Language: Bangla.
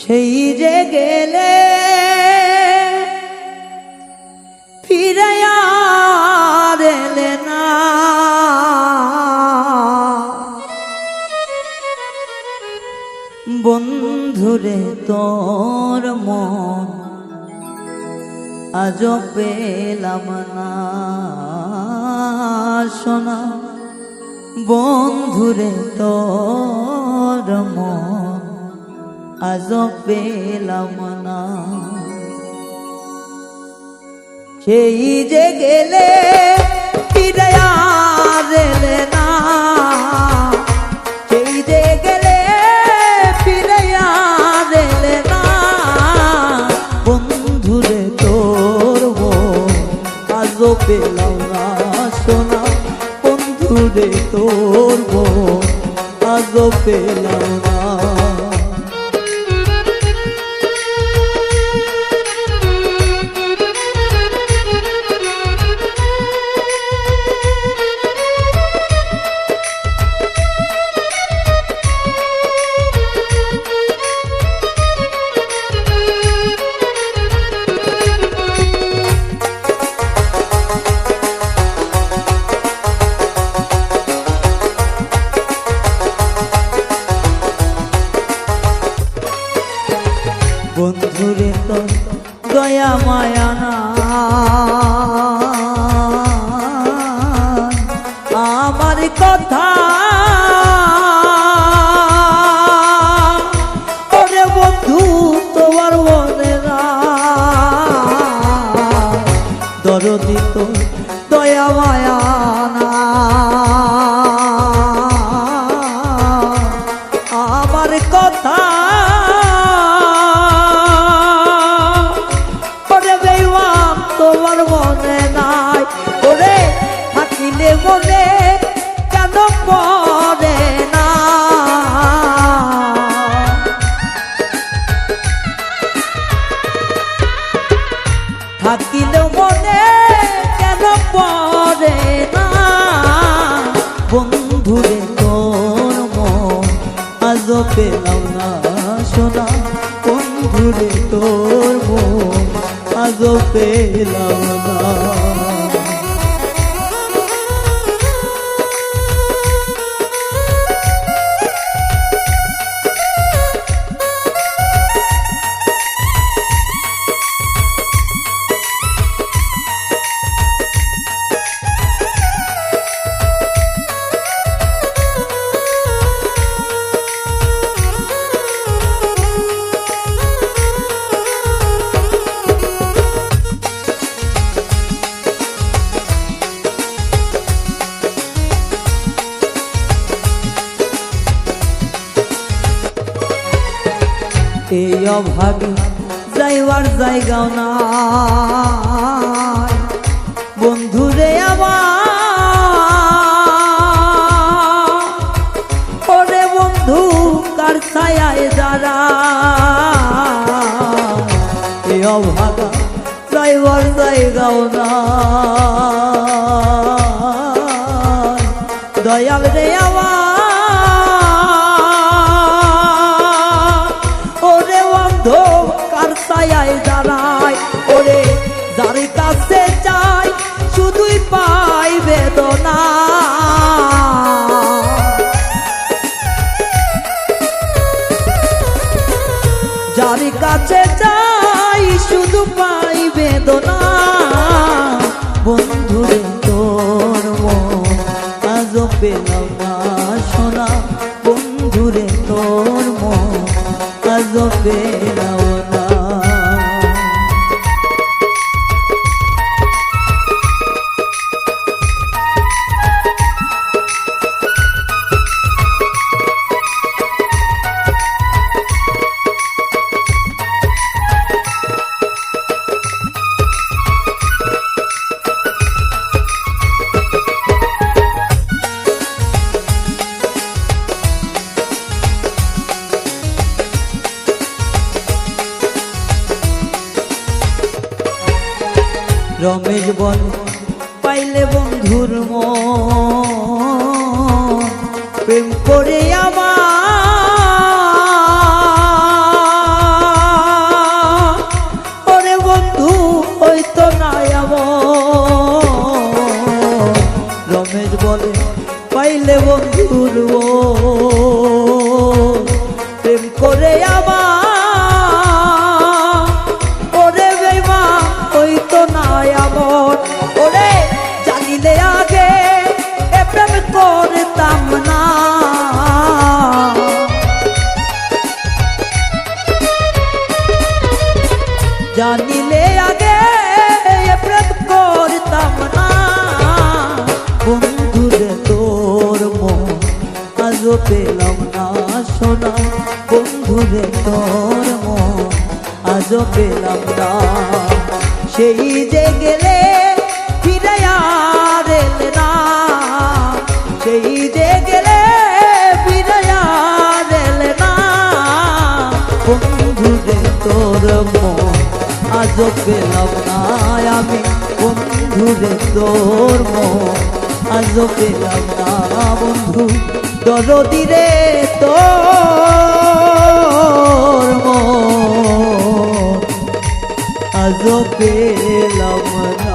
সেই যে গেলে ফিরে আর এলে না, বন্ধুরে তোর মন আজ পেলাম না শোনা, বন্ধুরে তোর মন আজ পেলাম না। সেই যে গেলে ফিরে আর এলে না, সেই যে গেলে ফিরে আর এলে না, বন্ধুরে তোর মন আজ পেলাম না শোনা, বন্ধুরে তোর মন আজ পেলাম না। বন্ধুরে তো দয়া মায়া না, আমার কথা ওরে বন্ধু তোমার মনে না, দরদি তো দয়া মায়া না, আমার কথা তোমার মনে নাই, ওরে থাকিলে মনে কেন পড়ে না, থাকিলে মনে কেন পড়ে না, বন্ধুরে তোর মন আজ পেলাম না শোনা, বন্ধুরে তোর মন আজ পেলাম না। এই অভাবে যাইবার জায়গাও নাই, বন্ধুরে আমার ওরে বন্ধু কার ছায়ায় যারা, এই অভাবে যাইবার জায়গাও নাই, দয়াল রে আমার ছায়ায় দাঁড়ায়, ওরে যার কাছে চাই শুধুই পাই বেদনা, যার কাছে চাই শুধু পাই বেদনা, বন্ধুরে তোর মন আজ পেলাম না শোনা, বন্ধুরে তোর মন আজ পেলাম না। রমেশ বল পাইলে বন্ধুর মন প্রেম করে আমার করে আমার ওরে বেঈমান হইতো না এমন ওরে জানিলে আগে এ প্রেম করতাম না জানিলে আগে এ প্রেম করতাম না বন্ধুরে তোর মন আজও পেলাম না সোনা বন্ধুরে তোর মন আজও পেলাম না সেই যে গেলে ফিরে আর এলে না সেই যে গেলে ফিরে আর এলে না বন্ধুরে তোর মন আজও পেলাম না আমি বন্ধুরে তোর মন আজও পেলাম না বন্ধু দরদি রে তোর মন আজও পেলাম না